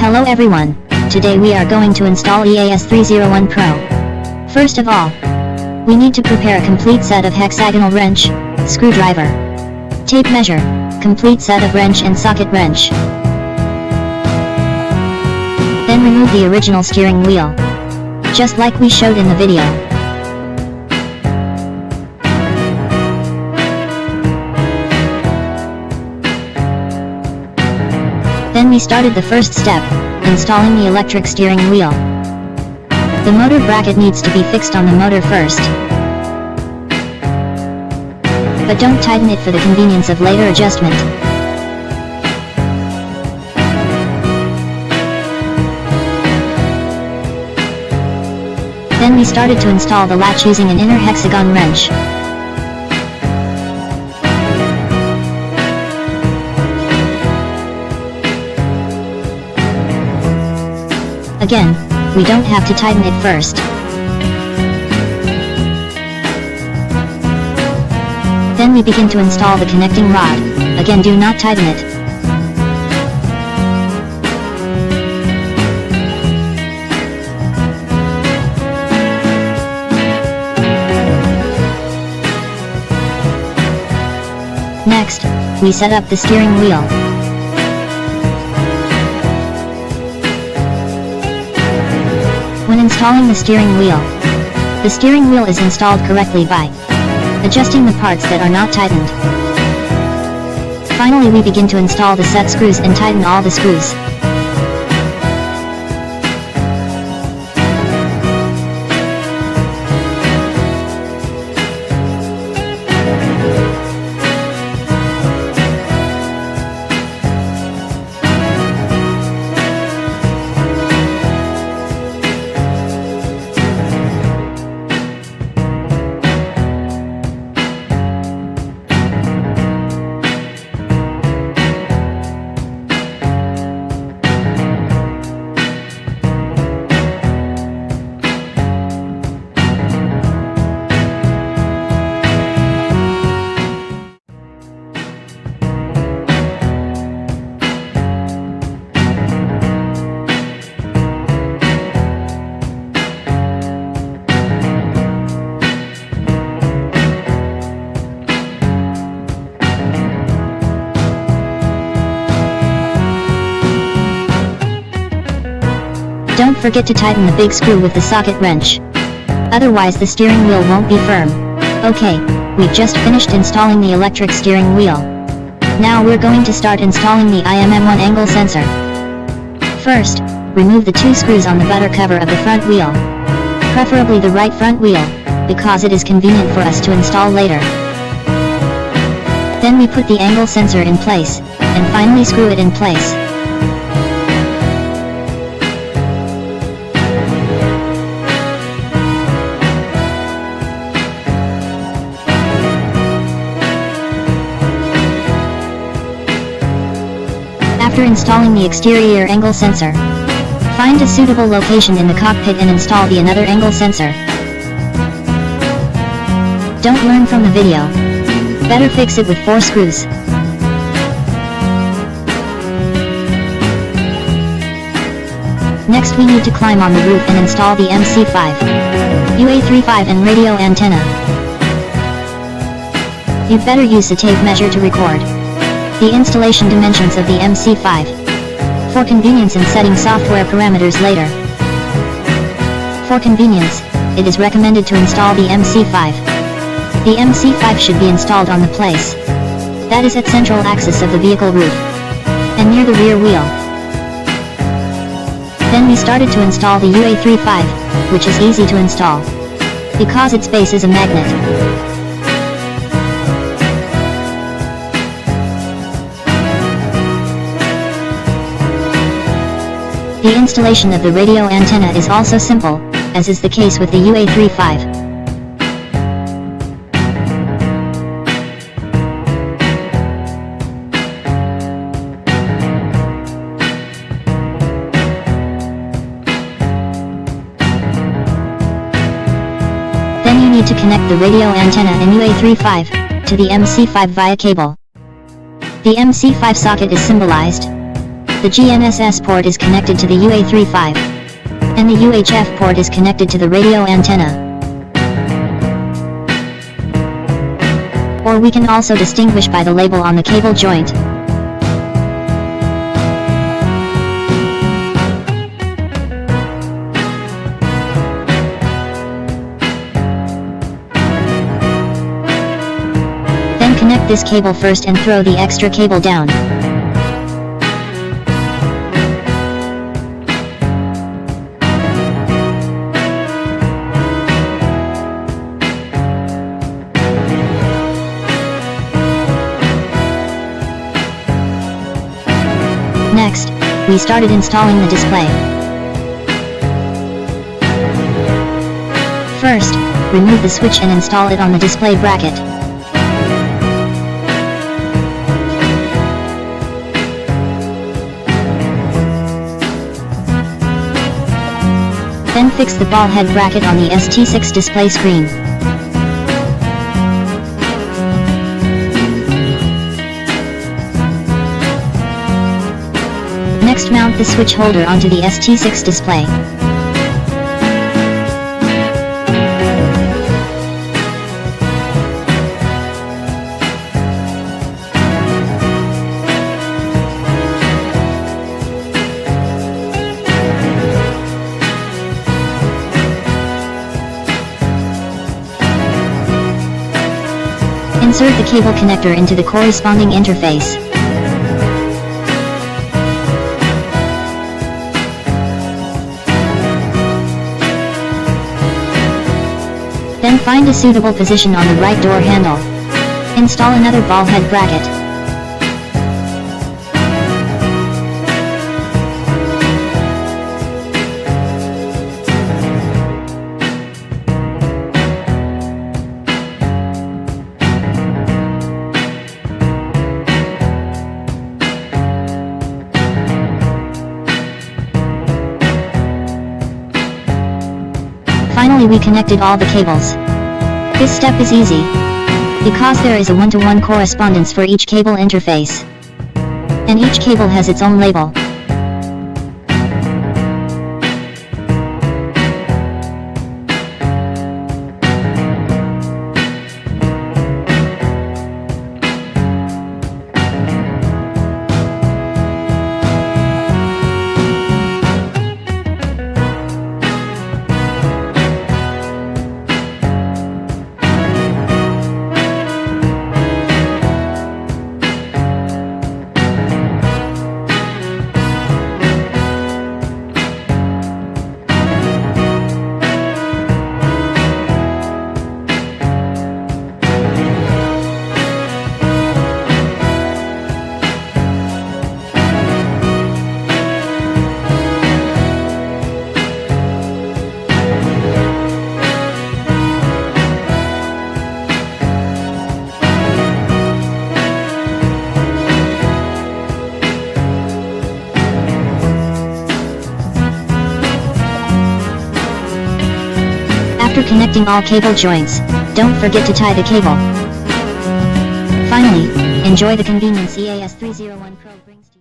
Hello everyone, today we are going to install EAS301 Pro. First of all, we need to prepare a complete set of hexagonal wrench, screwdriver, tape measure, complete set of wrench and socket wrench. Then remove the original steering wheel, just like we showed in the video. Then we started the first step, installing the electric steering wheel. The motor bracket needs to be fixed on the motor first. But don't tighten it for the convenience of later adjustment. Then we started to install the latch using an inner hexagon wrench. Again, we don't have to tighten it first. Then we begin to install the connecting rod. Again, do not tighten it. Next, we set up the steering wheel. When installing the steering wheel is installed correctly by adjusting the parts that are not tightened. Finally, we begin to install the set screws and tighten all the screws. Don't forget to tighten the big screw with the socket wrench. Otherwise the steering wheel won't be firm. Okay, we just finished installing the electric steering wheel. Now we're going to start installing the IMM1 angle sensor. First, remove the two screws on the butter cover of the front wheel. Preferably the right front wheel, because it is convenient for us to install later. Then we put the angle sensor in place, and finally screw it in place. After installing the exterior angle sensor, find a suitable location in the cockpit and install the another angle sensor. Don't learn from the video. Better fix it with 4 screws. Next we need to climb on the roof and install the MC5, UA35 and radio antenna. You'd better use the tape measure to record the installation dimensions of the MC5, for convenience in setting software parameters later. For convenience, it is recommended to install the MC5. The MC5 should be installed on the place that is at central axis of the vehicle roof, and near the rear wheel. Then we started to install the UA35, which is easy to install, because its base is a magnet. The installation of the radio antenna is also simple, as is the case with the UA35. Then you need to connect the radio antenna and UA35 to the MC5 via cable. The MC5 socket is symbolized The GNSS port is connected to the UA35, and the UHF port is connected to the radio antenna. Or we can also distinguish by the label on the cable joint. Then connect this cable first and throw the extra cable down. Next, we started installing the display. First, remove the switch and install it on the display bracket. Then fix the ball head bracket on the ST6 display screen. Next, mount the switch holder onto the ST6 display. Insert the cable connector into the corresponding interface. Then find a suitable position on the right door handle. Install another ball head bracket. Finally, we connected all the cables. This step is easy, because there is a one-to-one correspondence for each cable interface, and each cable has its own label. After connecting all cable joints, don't forget to tie the cable. Finally, enjoy the convenience EAS301 Pro brings.